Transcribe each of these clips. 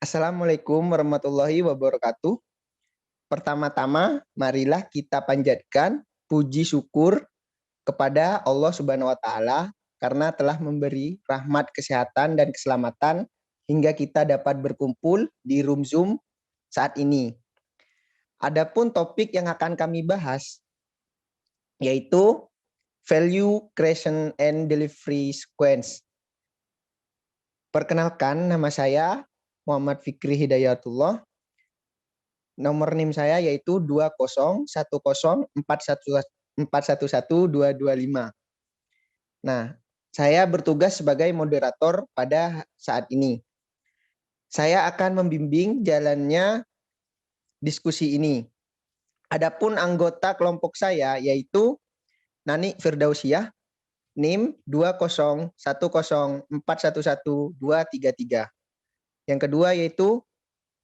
Assalamualaikum warahmatullahi wabarakatuh. Pertama-tama, marilah kita panjatkan puji syukur kepada Allah Subhanahu wa taala karena telah memberi rahmat kesehatan dan keselamatan hingga kita dapat berkumpul di room Zoom saat ini. Adapun topik yang akan kami bahas yaitu value creation and delivery sequence. Perkenalkan, nama saya Muhammad Fikri Hidayatullah. Nomor NIM saya yaitu 20104114112225. Nah, saya bertugas sebagai moderator pada saat ini. Saya akan membimbing jalannya diskusi ini. Adapun anggota kelompok saya yaitu Nani Firdausiah, NIM 2010411233. Yang kedua yaitu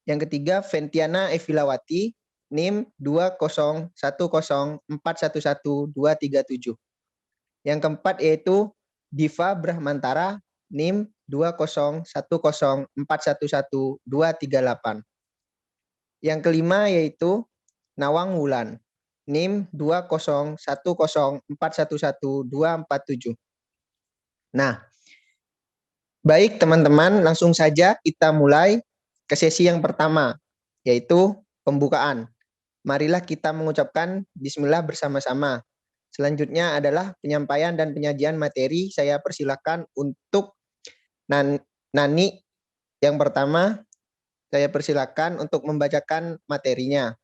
yang ketiga, Ventiana Evilawati, NIM 2010411237. Yang keempat yaitu Diva Brahmantara, NIM 2010411238. Yang kelima yaitu Nawang Wulan, NIM 2010411247. Nah, baik teman-teman, langsung saja kita mulai ke sesi yang pertama, yaitu pembukaan. Marilah kita mengucapkan bismillah bersama-sama. Selanjutnya adalah penyampaian dan penyajian materi. Saya persilakan untuk Nani yang pertama. Saya persilakan untuk membacakan materinya.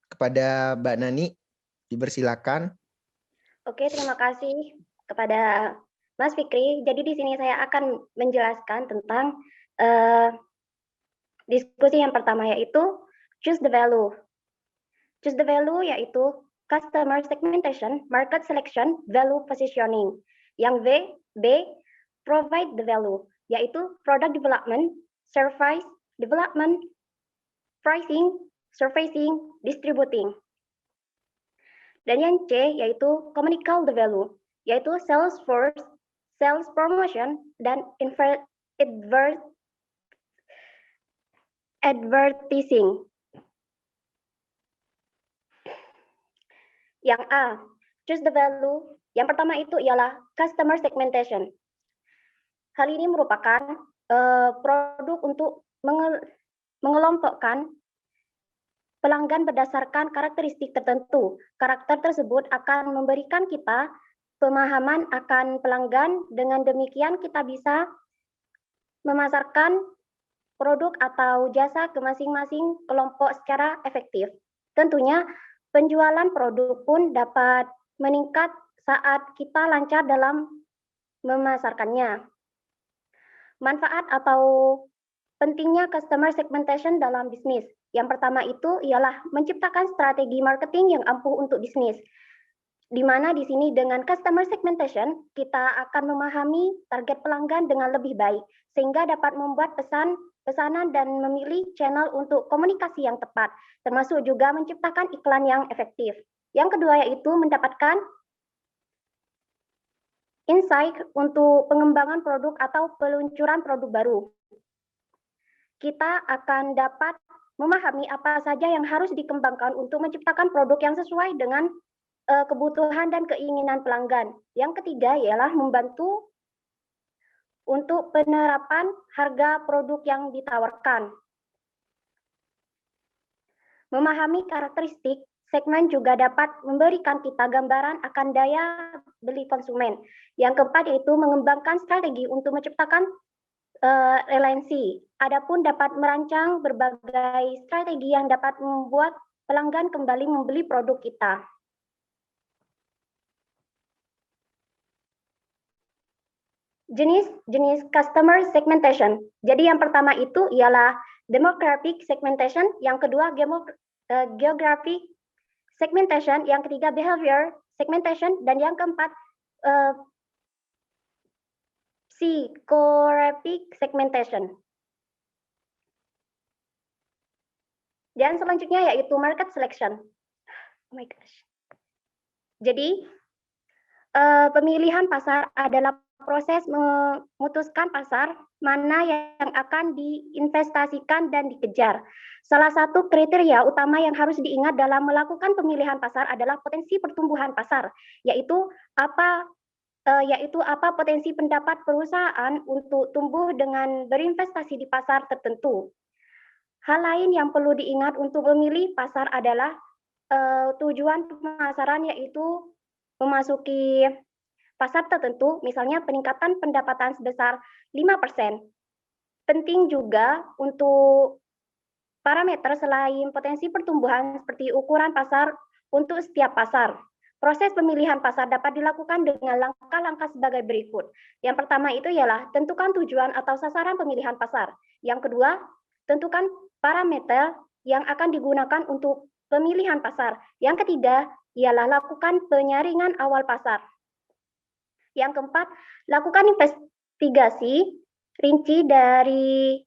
Kepada Mbak Nani, dipersilakan. Oke, terima kasih kepada Mas Fikri. Jadi di sini saya akan menjelaskan tentang diskusi yang pertama, yaitu choose the value. Choose the value yaitu customer segmentation, market selection, value positioning. Yang B, provide the value, yaitu product development, service development, pricing, surfacing, distributing. Dan yang C yaitu communicate the value, yaitu sales force, sales promotion, dan advertising. Yang A, choose the value. Yang pertama itu ialah customer segmentation. Hal ini merupakan produk untuk mengelompokkan pelanggan berdasarkan karakteristik tertentu. Karakter tersebut akan memberikan kita pemahaman akan pelanggan. Dengan demikian kita bisa memasarkan produk atau jasa ke masing-masing kelompok secara efektif. Tentunya penjualan produk pun dapat meningkat saat kita lancar dalam memasarkannya. Manfaat atau pentingnya customer segmentation dalam bisnis. Yang pertama itu ialah menciptakan strategi marketing yang ampuh untuk bisnis. Di mana di sini dengan customer segmentation kita akan memahami target pelanggan dengan lebih baik sehingga dapat membuat pesanan dan memilih channel untuk komunikasi yang tepat, termasuk juga menciptakan iklan yang efektif. Yang kedua yaitu mendapatkan insight untuk pengembangan produk atau peluncuran produk baru. Kita akan dapat memahami apa saja yang harus dikembangkan untuk menciptakan produk yang sesuai dengan kebutuhan dan keinginan pelanggan. Yang ketiga ialah membantu untuk penerapan harga produk yang ditawarkan. Memahami karakteristik segmen juga dapat memberikan kita gambaran akan daya beli konsumen. Yang keempat yaitu mengembangkan strategi untuk menciptakan relensi. Adapun dapat merancang berbagai strategi yang dapat membuat pelanggan kembali membeli produk kita. Jenis customer segmentation. Jadi yang pertama itu ialah demographic segmentation, yang kedua geographic segmentation, yang ketiga behavior segmentation, dan yang keempat psychographic segmentation. Dan selanjutnya yaitu market selection. Oh my gosh. Jadi pemilihan pasar adalah proses memutuskan pasar mana yang akan diinvestasikan dan dikejar. Salah satu kriteria utama yang harus diingat dalam melakukan pemilihan pasar adalah potensi pertumbuhan pasar, yaitu apa potensi pendapat perusahaan untuk tumbuh dengan berinvestasi di pasar tertentu. Hal lain yang perlu diingat untuk memilih pasar adalah tujuan pemasaran, yaitu memasuki pasar tertentu, misalnya peningkatan pendapatan sebesar 5%. Penting juga untuk parameter selain potensi pertumbuhan seperti ukuran pasar untuk setiap pasar. Proses pemilihan pasar dapat dilakukan dengan langkah-langkah sebagai berikut. Yang pertama itu ialah tentukan tujuan atau sasaran pemilihan pasar. Yang kedua, tentukan parameter yang akan digunakan untuk pemilihan pasar. Yang ketiga, ialah lakukan penyaringan awal pasar. Yang keempat, lakukan investigasi rinci dari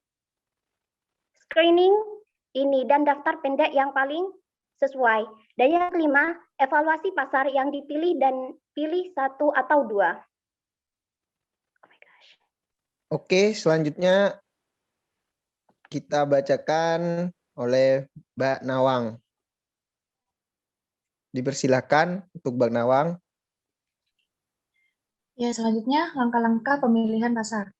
screening ini dan daftar pendek yang paling sesuai. Dan yang kelima, evaluasi pasar yang dipilih dan pilih satu atau dua. Oke, selanjutnya kita bacakan oleh Mbak Nawang. Dipersilakan untuk Mbak Nawang. Ya, selanjutnya langkah-langkah pemilihan pasar.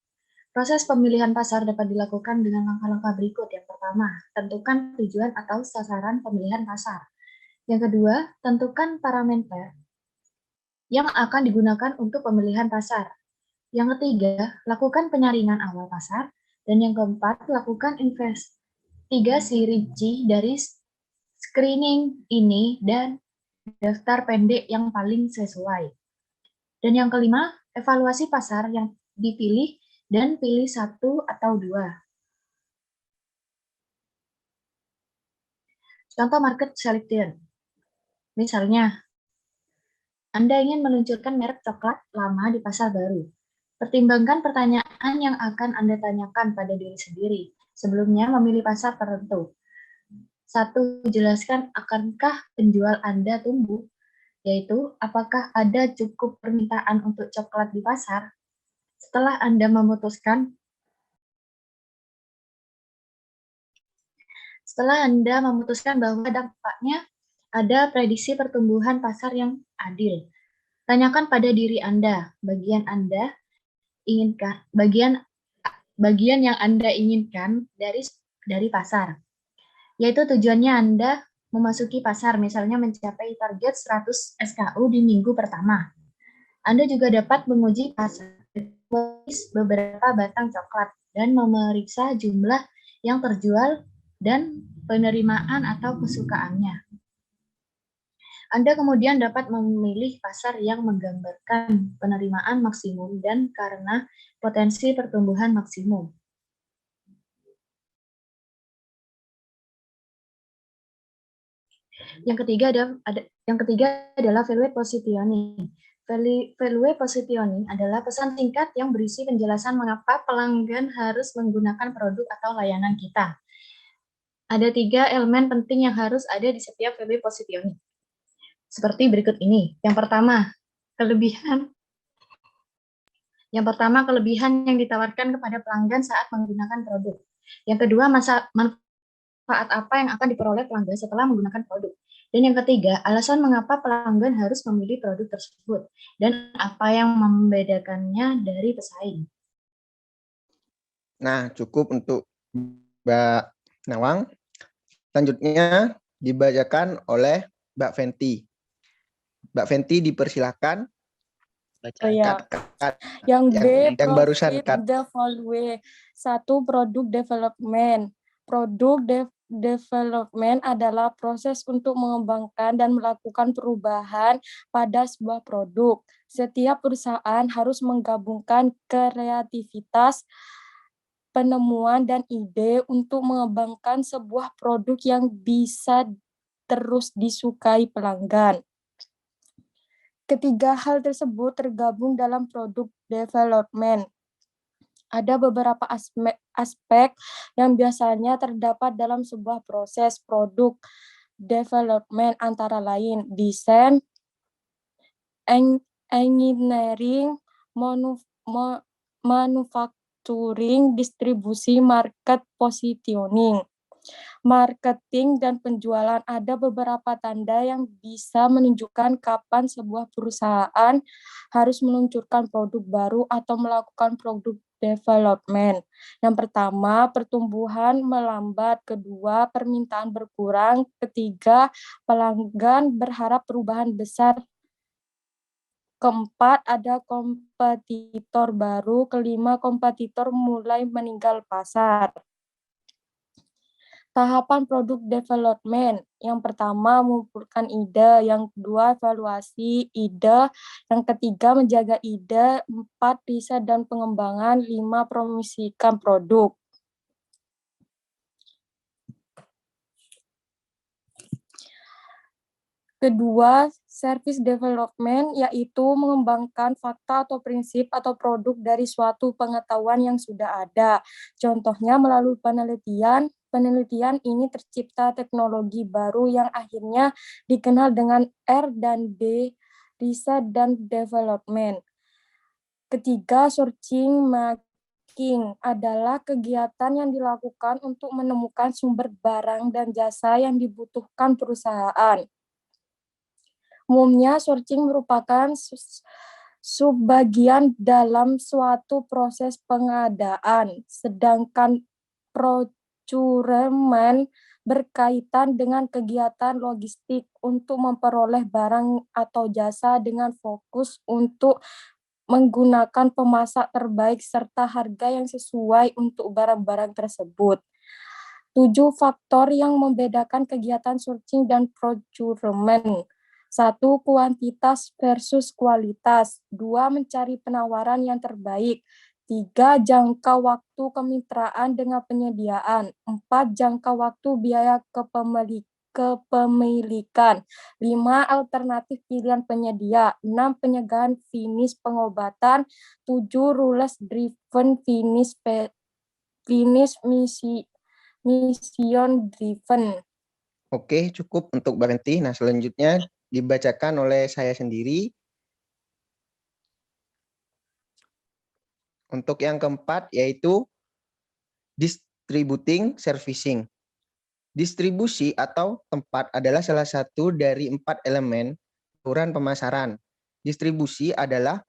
Proses pemilihan pasar dapat dilakukan dengan langkah-langkah berikut. Yang pertama, tentukan tujuan atau sasaran pemilihan pasar. Yang kedua, tentukan parameter yang akan digunakan untuk pemilihan pasar. Yang ketiga, lakukan penyaringan awal pasar. Dan yang keempat, lakukan investigasi rinci dari screening ini dan daftar pendek yang paling sesuai. Dan yang kelima, evaluasi pasar yang dipilih dan pilih satu atau dua. Contoh market selection. Misalnya, Anda ingin meluncurkan merek coklat lama di pasar baru. Pertimbangkan pertanyaan yang akan Anda tanyakan pada diri sendiri sebelumnya memilih pasar tertentu. 1. Jelaskan akankah penjual Anda tumbuh, yaitu apakah ada cukup permintaan untuk coklat di pasar. Setelah Anda memutuskan bahwa dampaknya ada prediksi pertumbuhan pasar yang adil, tanyakan pada diri Anda bagian yang Anda inginkan dari pasar, yaitu tujuannya Anda memasuki pasar, misalnya mencapai target 100 SKU di minggu pertama. Anda juga dapat menguji pasar beberapa batang coklat dan memeriksa jumlah yang terjual dan penerimaan atau kesukaannya. Anda kemudian dapat memilih pasar yang menggambarkan penerimaan maksimum dan karena potensi pertumbuhan maksimum. Yang ketiga adalah value positioning. Value positioning adalah pesan singkat yang berisi penjelasan mengapa pelanggan harus menggunakan produk atau layanan kita. Ada 3 elemen penting yang harus ada di setiap value positioning. Seperti berikut ini. Yang pertama, kelebihan yang ditawarkan kepada pelanggan saat menggunakan produk. Yang kedua, manfaat apa yang akan diperoleh pelanggan setelah menggunakan produk. Dan yang ketiga, alasan mengapa pelanggan harus memilih produk tersebut dan apa yang membedakannya dari pesaing. Nah, cukup untuk Mbak Nawang. Selanjutnya dibacakan oleh Mbak Fenty. Mbak Fenty dipersilakan. Ya. Yang B, yang barusan the value. 1. Produk development. Produk development adalah proses untuk mengembangkan dan melakukan perubahan pada sebuah produk. Setiap perusahaan harus menggabungkan kreativitas, penemuan, dan ide untuk mengembangkan sebuah produk yang bisa terus disukai pelanggan. Ketiga hal tersebut tergabung dalam produk development. Ada beberapa aspek yang biasanya terdapat dalam sebuah proses produk development, antara lain desain, engineering, manufacturing, distribusi, market positioning. Marketing dan penjualan, ada beberapa tanda yang bisa menunjukkan kapan sebuah perusahaan harus meluncurkan produk baru atau melakukan produk development. Yang pertama, pertumbuhan melambat. Kedua, permintaan berkurang. Ketiga, pelanggan berharap perubahan besar. Keempat, ada kompetitor baru. Kelima, kompetitor mulai meninggal pasar. Tahapan produk development. Yang pertama, mengumpulkan ide. Yang kedua, evaluasi ide. Yang ketiga, menjaga ide. 4, riset dan pengembangan. 5, promosikan produk. Kedua, service development, yaitu mengembangkan fakta atau prinsip atau produk dari suatu pengetahuan yang sudah ada. Contohnya melalui penelitian. Penelitian ini tercipta teknologi baru yang akhirnya dikenal dengan R dan D, riset dan development. Ketiga, searching making adalah kegiatan yang dilakukan untuk menemukan sumber barang dan jasa yang dibutuhkan perusahaan. Umumnya, searching merupakan subbagian dalam suatu proses pengadaan, sedangkan procurement berkaitan dengan kegiatan logistik untuk memperoleh barang atau jasa dengan fokus untuk menggunakan pemasak terbaik serta harga yang sesuai untuk barang-barang tersebut. 7 faktor yang membedakan kegiatan searching dan procurement. 1. Kuantitas versus kualitas. 2. Mencari penawaran yang terbaik. 3. Jangka waktu kemitraan dengan penyediaan. 4. Jangka waktu biaya kepemilikan. 5. Alternatif pilihan penyedia. 6. Penyegahan finish pengobatan. 7. Rules driven finish mission driven. Oke, cukup untuk berhenti. Nah, selanjutnya dibacakan oleh saya sendiri. Untuk yang keempat yaitu distributing servicing. Distribusi atau tempat adalah salah satu dari 4 elemen saluran pemasaran. Distribusi adalah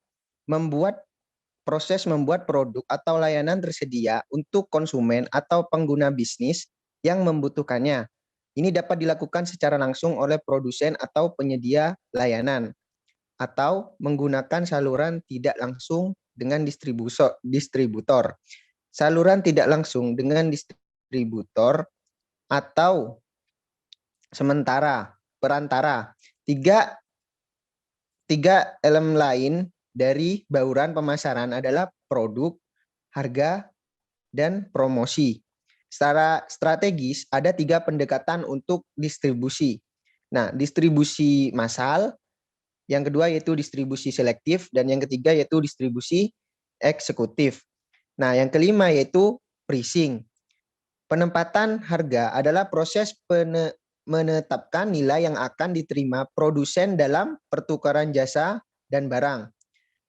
proses membuat produk atau layanan tersedia untuk konsumen atau pengguna bisnis yang membutuhkannya. Ini dapat dilakukan secara langsung oleh produsen atau penyedia layanan, atau menggunakan saluran tidak langsung dengan distributor. Saluran tidak langsung dengan distributor atau perantara. Tiga elemen lain dari bauran pemasaran adalah produk, harga, dan promosi. Secara strategis, ada 3 pendekatan untuk distribusi. Nah, distribusi massal, yang kedua yaitu distribusi selektif, dan yang ketiga yaitu distribusi eksekutif. Nah, yang kelima yaitu pricing. Penempatan harga adalah proses menetapkan nilai yang akan diterima produsen dalam pertukaran jasa dan barang.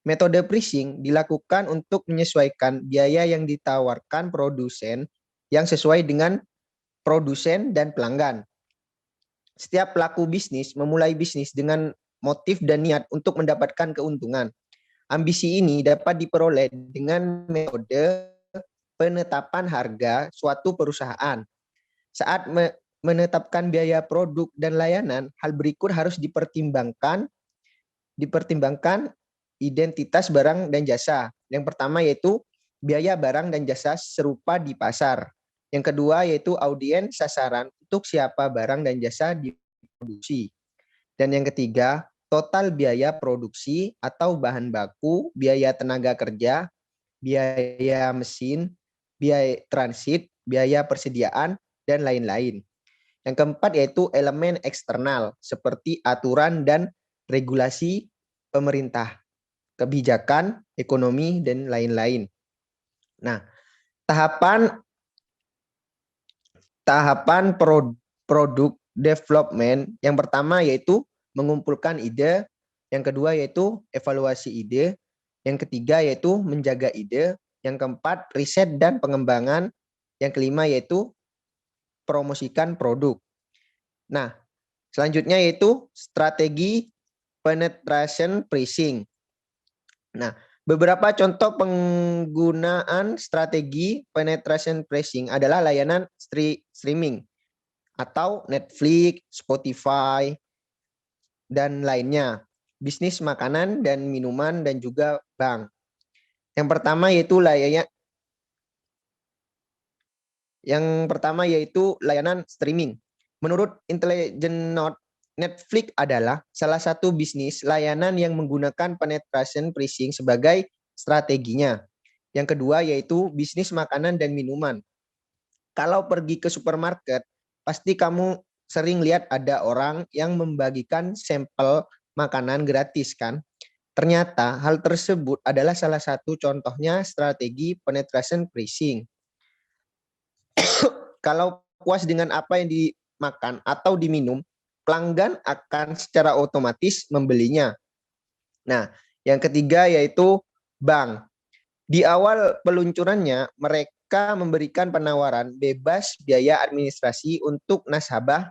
Metode pricing dilakukan untuk menyesuaikan biaya yang ditawarkan produsen yang sesuai dengan produsen dan pelanggan. Setiap pelaku bisnis memulai bisnis dengan motif dan niat untuk mendapatkan keuntungan. Ambisi ini dapat diperoleh dengan metode penetapan harga suatu perusahaan. Saat menetapkan biaya produk dan layanan, hal berikut harus dipertimbangkan identitas barang dan jasa. Yang pertama yaitu biaya barang dan jasa serupa di pasar. Yang kedua yaitu audiens sasaran untuk siapa barang dan jasa diproduksi. Dan yang ketiga, total biaya produksi atau bahan baku, biaya tenaga kerja, biaya mesin, biaya transit, biaya persediaan, dan lain-lain. Yang keempat yaitu elemen eksternal seperti aturan dan regulasi pemerintah, kebijakan, ekonomi, dan lain-lain. Nah, tahapan produk development yang pertama yaitu mengumpulkan ide, yang kedua yaitu evaluasi ide, Yang ketiga yaitu menjaga ide. Yang keempat, riset dan pengembangan. Yang kelima yaitu promosikan produk. Nah, selanjutnya yaitu strategi penetration pricing. Nah, beberapa contoh penggunaan strategi penetration pricing adalah layanan streaming atau Netflix, Spotify, dan lainnya. Bisnis makanan dan minuman dan juga bank. Yang pertama yaitu layanan streaming. Menurut Intelligent Note, Netflix adalah salah satu bisnis layanan yang menggunakan penetration pricing sebagai strateginya. Yang kedua yaitu bisnis makanan dan minuman. Kalau pergi ke supermarket, pasti kamu sering lihat ada orang yang membagikan sampel makanan gratis kan? Ternyata hal tersebut adalah salah satu contohnya strategi penetration pricing. Kalau puas dengan apa yang dimakan atau diminum, pelanggan akan secara otomatis membelinya. Nah, yang ketiga yaitu bank. Di awal peluncurannya, mereka memberikan penawaran bebas biaya administrasi untuk nasabah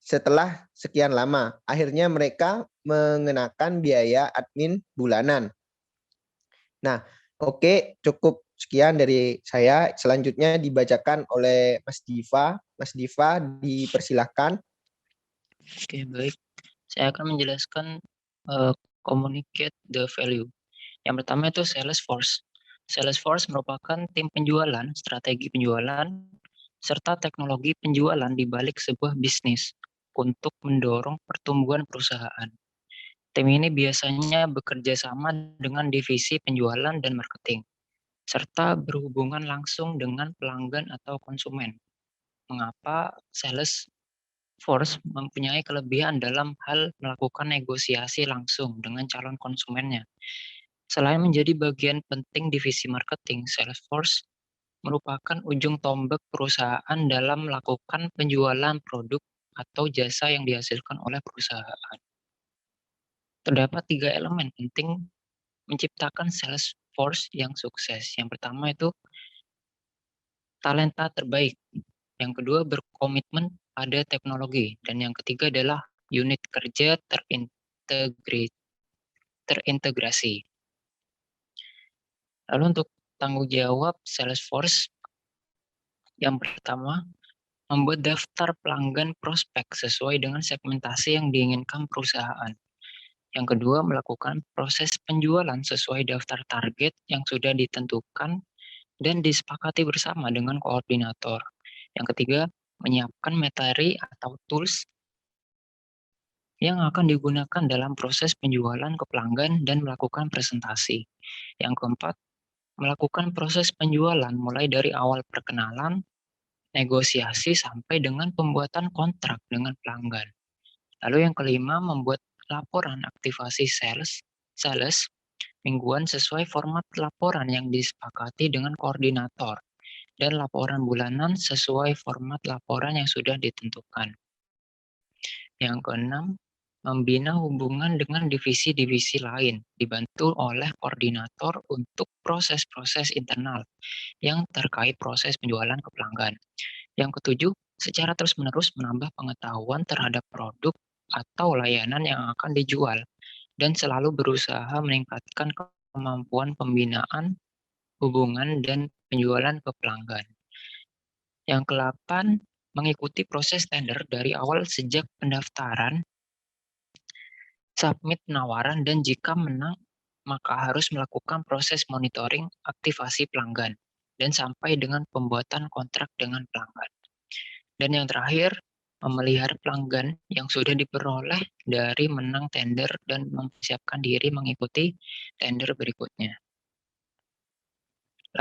setelah sekian lama. Akhirnya mereka mengenakan biaya admin bulanan. Nah, oke, cukup sekian dari saya. Selanjutnya dibacakan oleh Mas Diva. Mas Diva, dipersilahkan. Oke, baik. Saya akan menjelaskan communicate the value. Yang pertama itu sales force. Sales force merupakan tim penjualan, strategi penjualan, serta teknologi penjualan di balik sebuah bisnis untuk mendorong pertumbuhan perusahaan. Tim ini biasanya bekerja sama dengan divisi penjualan dan marketing, serta berhubungan langsung dengan pelanggan atau konsumen. Mengapa sales force mempunyai kelebihan dalam hal melakukan negosiasi langsung dengan calon konsumennya? Selain menjadi bagian penting divisi marketing, sales force merupakan ujung tombak perusahaan dalam melakukan penjualan produk atau jasa yang dihasilkan oleh perusahaan. Terdapat 3 elemen penting menciptakan sales force yang sukses. Yang pertama itu talenta terbaik. Yang kedua berkomitmen pada teknologi. Dan yang ketiga adalah unit kerja terintegrasi. Lalu untuk tanggung jawab Salesforce, yang pertama, membuat daftar pelanggan prospek sesuai dengan segmentasi yang diinginkan perusahaan. Yang kedua, melakukan proses penjualan sesuai daftar target yang sudah ditentukan dan disepakati bersama dengan koordinator. Yang ketiga, menyiapkan materi atau tools yang akan digunakan dalam proses penjualan ke pelanggan dan melakukan presentasi. Yang keempat, melakukan proses penjualan mulai dari awal perkenalan, negosiasi sampai dengan pembuatan kontrak dengan pelanggan. Lalu yang kelima, membuat laporan aktivasi sales mingguan sesuai format laporan yang disepakati dengan koordinator dan laporan bulanan sesuai format laporan yang sudah ditentukan. Yang keenam, membina hubungan dengan divisi-divisi lain, dibantu oleh koordinator untuk proses-proses internal yang terkait proses penjualan ke pelanggan. Yang ketujuh, secara terus-menerus menambah pengetahuan terhadap produk atau layanan yang akan dijual, dan selalu berusaha meningkatkan kemampuan pembinaan, hubungan, dan penjualan ke pelanggan. Yang ke-8, mengikuti proses tender dari awal sejak pendaftaran, submit penawaran, dan jika menang, maka harus melakukan proses monitoring aktivasi pelanggan, dan sampai dengan pembuatan kontrak dengan pelanggan. Dan yang terakhir, memelihara pelanggan yang sudah diperoleh dari menang tender dan mempersiapkan diri mengikuti tender berikutnya.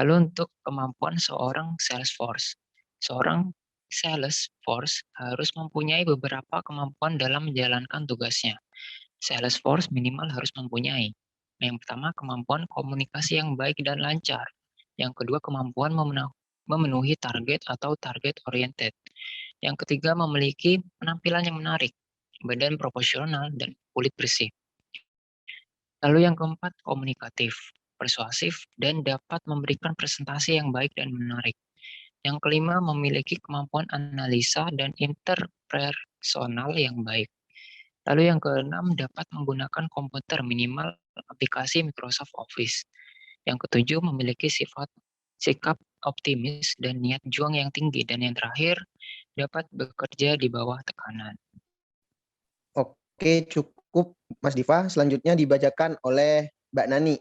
Lalu untuk kemampuan seorang sales force. Seorang sales force harus mempunyai beberapa kemampuan dalam menjalankan tugasnya. Sales force minimal harus mempunyai. Yang pertama, kemampuan komunikasi yang baik dan lancar. Yang kedua, kemampuan memenuhi target atau target oriented. Yang ketiga, memiliki penampilan yang menarik, badan proporsional, dan kulit bersih. Lalu yang keempat, komunikatif, persuasif, dan dapat memberikan presentasi yang baik dan menarik. Yang kelima, memiliki kemampuan analisa dan interpersonal yang baik. Lalu yang keenam, dapat menggunakan komputer minimal aplikasi Microsoft Office. Yang ketujuh, memiliki sikap optimis dan niat juang yang tinggi. Dan yang terakhir, dapat bekerja di bawah tekanan. Oke, cukup Mas Diva. Selanjutnya dibacakan oleh Mbak Nani.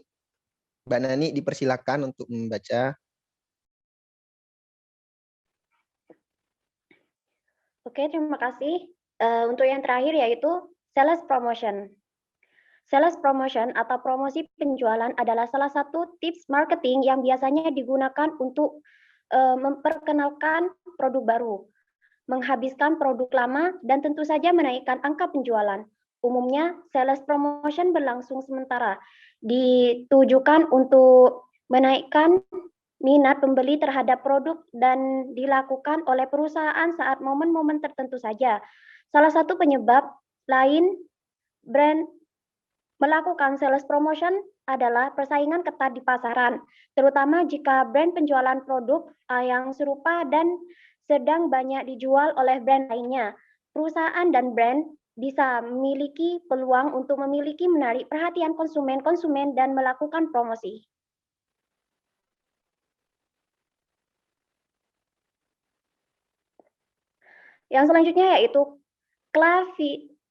Mbak Nani dipersilakan untuk membaca. Oke, terima kasih. Untuk yang terakhir yaitu sales promotion. Sales promotion atau promosi penjualan adalah salah satu tips marketing yang biasanya digunakan untuk memperkenalkan produk baru, menghabiskan produk lama, dan tentu saja menaikkan angka penjualan. Umumnya, sales promotion berlangsung sementara, ditujukan untuk menaikkan minat pembeli terhadap produk dan dilakukan oleh perusahaan saat momen-momen tertentu saja. Salah satu penyebab lain brand melakukan sales promotion adalah persaingan ketat di pasaran, terutama jika brand penjualan produk yang serupa dan sedang banyak dijual oleh brand lainnya. Perusahaan dan brand bisa memiliki peluang untuk menarik perhatian konsumen dan melakukan promosi. Yang selanjutnya yaitu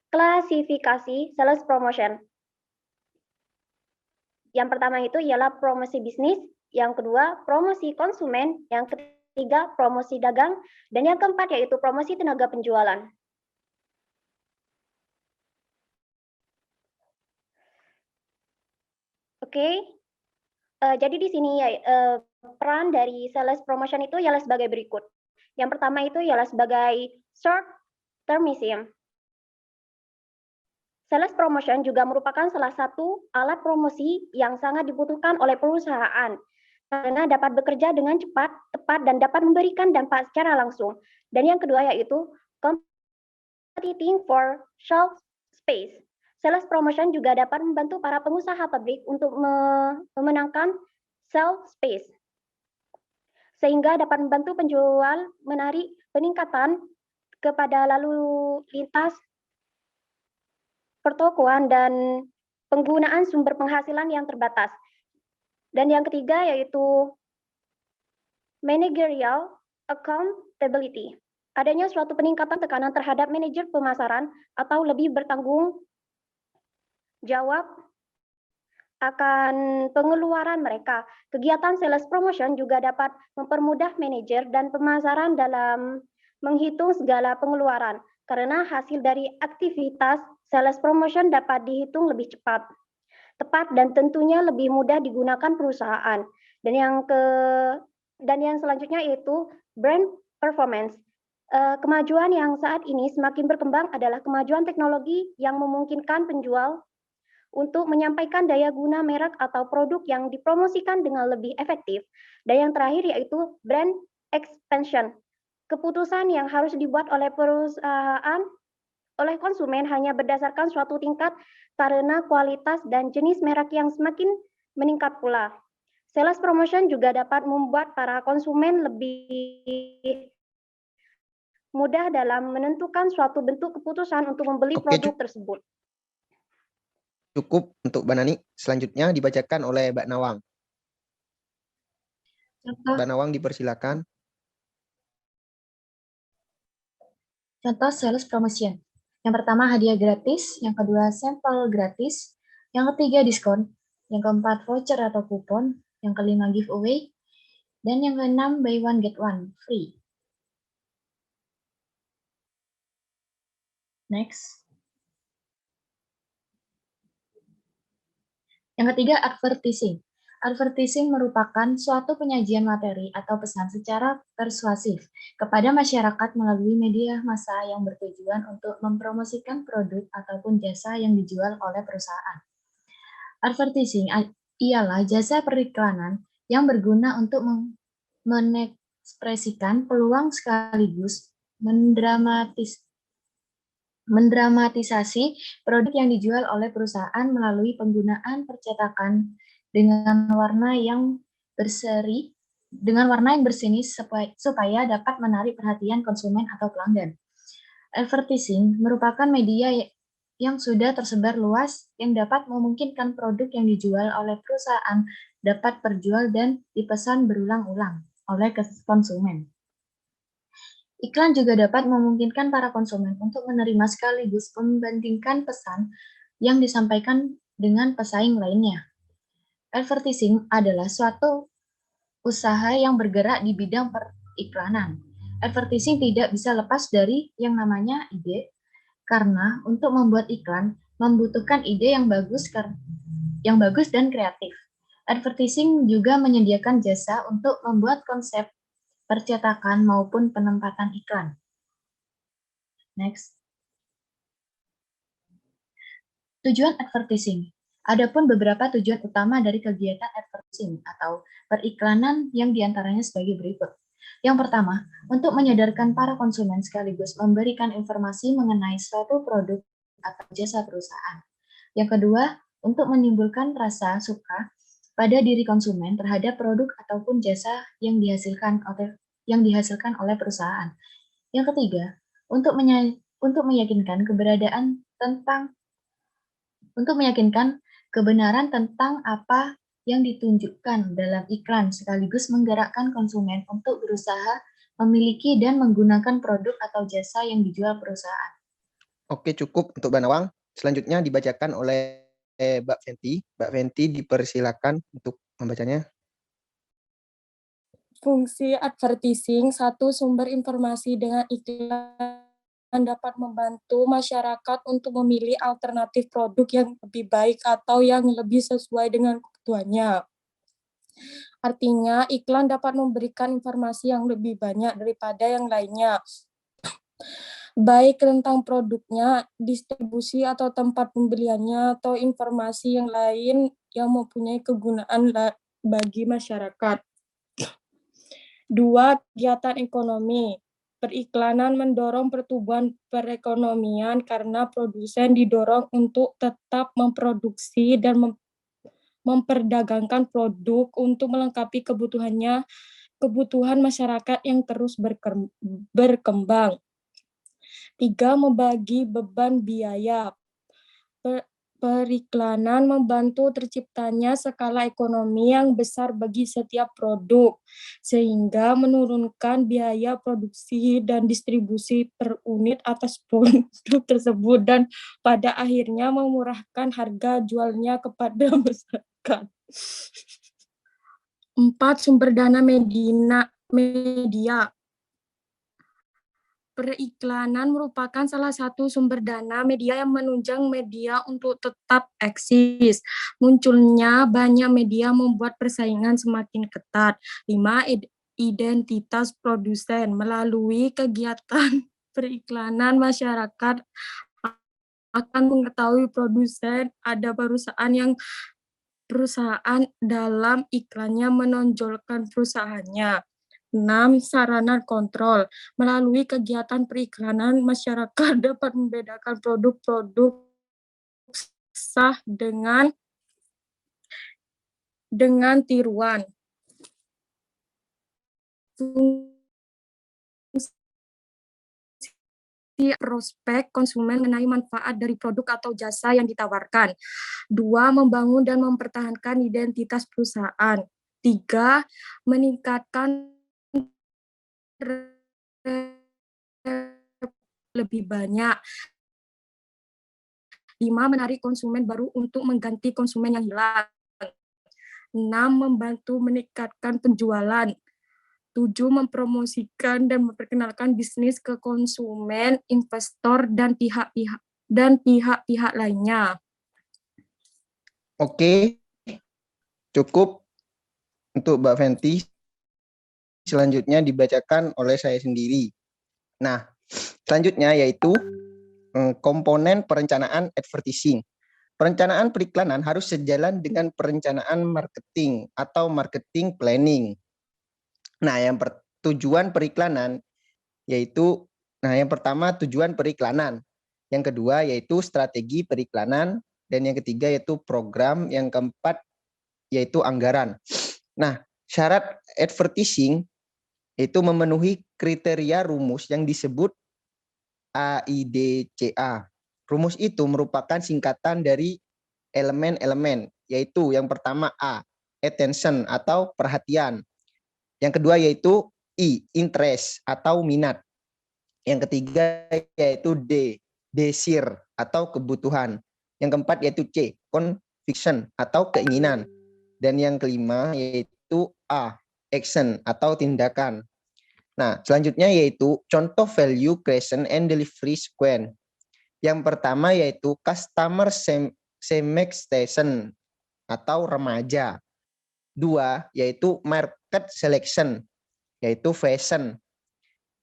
klasifikasi sales promotion. Yang pertama itu ialah promosi bisnis, yang kedua promosi konsumen, yang ketiga promosi dagang, dan yang keempat yaitu promosi tenaga penjualan. Oke, jadi di sini peran dari sales promotion itu ialah sebagai berikut. Yang pertama itu ialah sebagai short termism. Sales promotion juga merupakan salah satu alat promosi yang sangat dibutuhkan oleh perusahaan karena dapat bekerja dengan cepat, tepat, dan dapat memberikan dampak secara langsung. Dan yang kedua yaitu competing for shelf space. Sales promotion juga dapat membantu para pengusaha pabrik untuk memenangkan shelf space, sehingga dapat membantu penjual menarik peningkatan kepada lalu lintas pertokoan dan penggunaan sumber penghasilan yang terbatas. Dan yang ketiga yaitu managerial accountability. Adanya suatu peningkatan tekanan terhadap manajer pemasaran atau lebih bertanggung jawab akan pengeluaran mereka. Kegiatan sales promotion juga dapat mempermudah manajer dan pemasaran dalam menghitung segala pengeluaran, karena hasil dari aktivitas sales promotion dapat dihitung lebih cepat, tepat, dan tentunya lebih mudah digunakan perusahaan. Dan yang selanjutnya yaitu brand performance. Kemajuan yang saat ini semakin berkembang adalah kemajuan teknologi yang memungkinkan penjual untuk menyampaikan daya guna merek atau produk yang dipromosikan dengan lebih efektif. Dan yang terakhir yaitu brand expansion. Keputusan yang harus dibuat oleh perusahaan oleh konsumen hanya berdasarkan suatu tingkat karena kualitas dan jenis merek yang semakin meningkat pula. Sales promotion juga dapat membuat para konsumen lebih mudah dalam menentukan suatu bentuk keputusan untuk membeli produk tersebut. Cukup untuk Mbak Nani. Selanjutnya dibacakan oleh Mbak Nawang. Mbak Nawang dipersilakan. Contoh sales promotion. Yang pertama hadiah gratis, yang kedua sampel gratis, yang ketiga diskon, yang keempat voucher atau kupon, yang kelima giveaway, dan yang keenam buy one get one free. Next. Yang ketiga advertising. Advertising merupakan suatu penyajian materi atau pesan secara persuasif kepada masyarakat melalui media massa yang bertujuan untuk mempromosikan produk ataupun jasa yang dijual oleh perusahaan. Advertising ialah jasa periklanan yang berguna untuk mengekspresikan peluang sekaligus mendramatiskan mendramatisasi produk yang dijual oleh perusahaan melalui penggunaan percetakan dengan warna yang berseri, supaya dapat menarik perhatian konsumen atau pelanggan. Advertising merupakan media yang sudah tersebar luas yang dapat memungkinkan produk yang dijual oleh perusahaan dapat terjual dan dipesan berulang-ulang oleh konsumen. Iklan juga dapat memungkinkan para konsumen untuk menerima sekaligus membandingkan pesan yang disampaikan dengan pesaing lainnya. Advertising adalah suatu usaha yang bergerak di bidang periklanan. Advertising tidak bisa lepas dari yang namanya ide, karena untuk membuat iklan membutuhkan ide yang bagus dan kreatif. Advertising juga menyediakan jasa untuk membuat konsep percetakan maupun penempatan iklan. Next. Tujuan advertising. Adapun beberapa tujuan utama dari kegiatan advertising atau periklanan yang diantaranya sebagai berikut. Yang pertama, untuk menyadarkan para konsumen sekaligus memberikan informasi mengenai suatu produk atau jasa perusahaan. Yang kedua, untuk menimbulkan rasa suka pada diri konsumen terhadap produk ataupun jasa yang dihasilkan oleh perusahaan. Yang ketiga, untuk meyakinkan kebenaran tentang apa yang ditunjukkan dalam iklan sekaligus menggerakkan konsumen untuk berusaha memiliki dan menggunakan produk atau jasa yang dijual perusahaan. Oke, cukup untuk Mbak Nawang. Selanjutnya dibacakan oleh Mbak Fenty. Mbak Fenty dipersilakan untuk membacanya. Fungsi advertising, satu, sumber informasi dengan iklan dapat membantu masyarakat untuk memilih alternatif produk yang lebih baik atau yang lebih sesuai dengan kebutuhannya. Artinya, iklan dapat memberikan informasi yang lebih banyak daripada yang lainnya, baik tentang produknya, distribusi atau tempat pembeliannya, atau informasi yang lain yang mempunyai kegunaan bagi masyarakat. Dua, kegiatan ekonomi. Periklanan mendorong pertumbuhan perekonomian karena produsen didorong untuk tetap memproduksi dan memperdagangkan produk untuk melengkapi kebutuhan masyarakat yang terus berkembang. Tiga, membagi beban biaya. Periklanan membantu terciptanya skala ekonomi yang besar bagi setiap produk, sehingga menurunkan biaya produksi dan distribusi per unit atas produk tersebut, dan pada akhirnya memurahkan harga jualnya kepada masyarakat. 4. Sumber dana media. Periklanan merupakan salah satu sumber dana media yang menunjang media untuk tetap eksis. Munculnya banyak media membuat persaingan semakin ketat. 5. Identitas produsen. Melalui kegiatan periklanan, masyarakat akan mengetahui produsen. Ada perusahaan dalam iklannya menonjolkan perusahaannya. 6. Sarana kontrol. Melalui kegiatan periklanan, masyarakat dapat membedakan produk-produk sah dengan tiruan. Fungsi prospek konsumen mengenai manfaat dari produk atau jasa yang ditawarkan. 2. Membangun dan mempertahankan identitas perusahaan. 3. Meningkatkan lebih banyak. 5. Menarik konsumen baru untuk mengganti konsumen yang hilang. 6. Membantu meningkatkan penjualan. 7. Mempromosikan dan memperkenalkan bisnis ke konsumen, investor, dan pihak-pihak lainnya. Oke, cukup untuk Mbak Fenty. Selanjutnya dibacakan oleh saya sendiri. Nah, selanjutnya yaitu komponen perencanaan advertising. Perencanaan periklanan harus sejalan dengan perencanaan marketing atau marketing planning. Nah, tujuan periklanan yaitu, yang pertama tujuan periklanan. Yang kedua yaitu strategi periklanan, dan yang ketiga yaitu program, yang keempat yaitu anggaran. Nah, syarat advertising itu memenuhi kriteria rumus yang disebut AIDCA. Rumus itu merupakan singkatan dari elemen-elemen, yaitu yang pertama A, attention atau perhatian. Yang kedua yaitu I, interest atau minat. Yang ketiga yaitu D, desire atau kebutuhan. Yang keempat yaitu C, conviction atau keinginan. Dan yang kelima yaitu A, action atau tindakan. Nah, selanjutnya yaitu contoh value creation and delivery sequence. Yang pertama yaitu customer segmentation atau remaja. Dua yaitu market selection, yaitu fashion.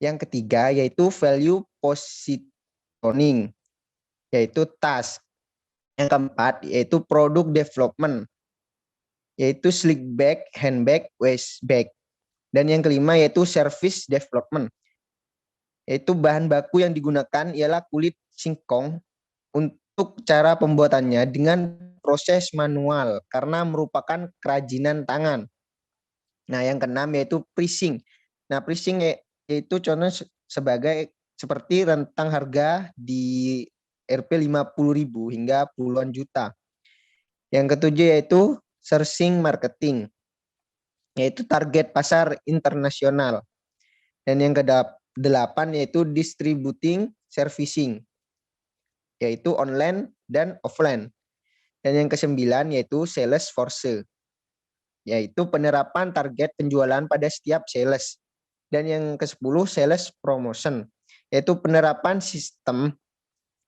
Yang ketiga yaitu value positioning, yaitu task. Yang keempat yaitu product development, yaitu slick bag, handbag, waist bag. Dan yang kelima yaitu service development, yaitu bahan baku yang digunakan ialah kulit singkong untuk cara pembuatannya dengan proses manual karena merupakan kerajinan tangan. Nah, yang keenam yaitu pricing. Nah, pricing yaitu contoh sebagai seperti rentang harga di Rp 50.000 hingga puluhan juta. Yang ketujuh yaitu sourcing marketing, yaitu target pasar internasional. Dan yang ke-8 yaitu distributing servicing, yaitu online dan offline. Dan yang ke-9 yaitu sales force, yaitu penerapan target penjualan pada setiap sales. Dan yang ke-10 sales promotion, yaitu penerapan sistem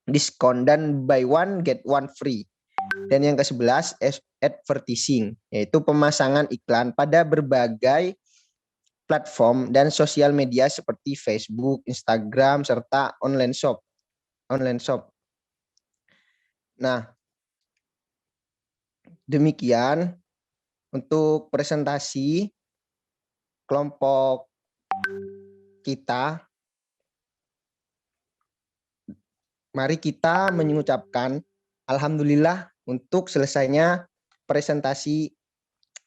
diskon dan buy one get one free. Dan yang ke-11 advertising, yaitu pemasangan iklan pada berbagai platform dan sosial media seperti Facebook, Instagram, serta online shop. Nah, demikian untuk presentasi kelompok kita. Mari kita mengucapkan alhamdulillah untuk selesainya presentasi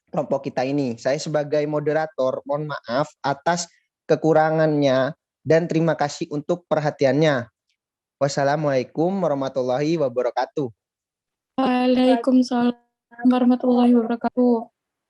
kelompok kita ini. Saya sebagai moderator mohon maaf atas kekurangannya dan terima kasih untuk perhatiannya. Wassalamualaikum warahmatullahi wabarakatuh. Waalaikumsalam warahmatullahi wabarakatuh.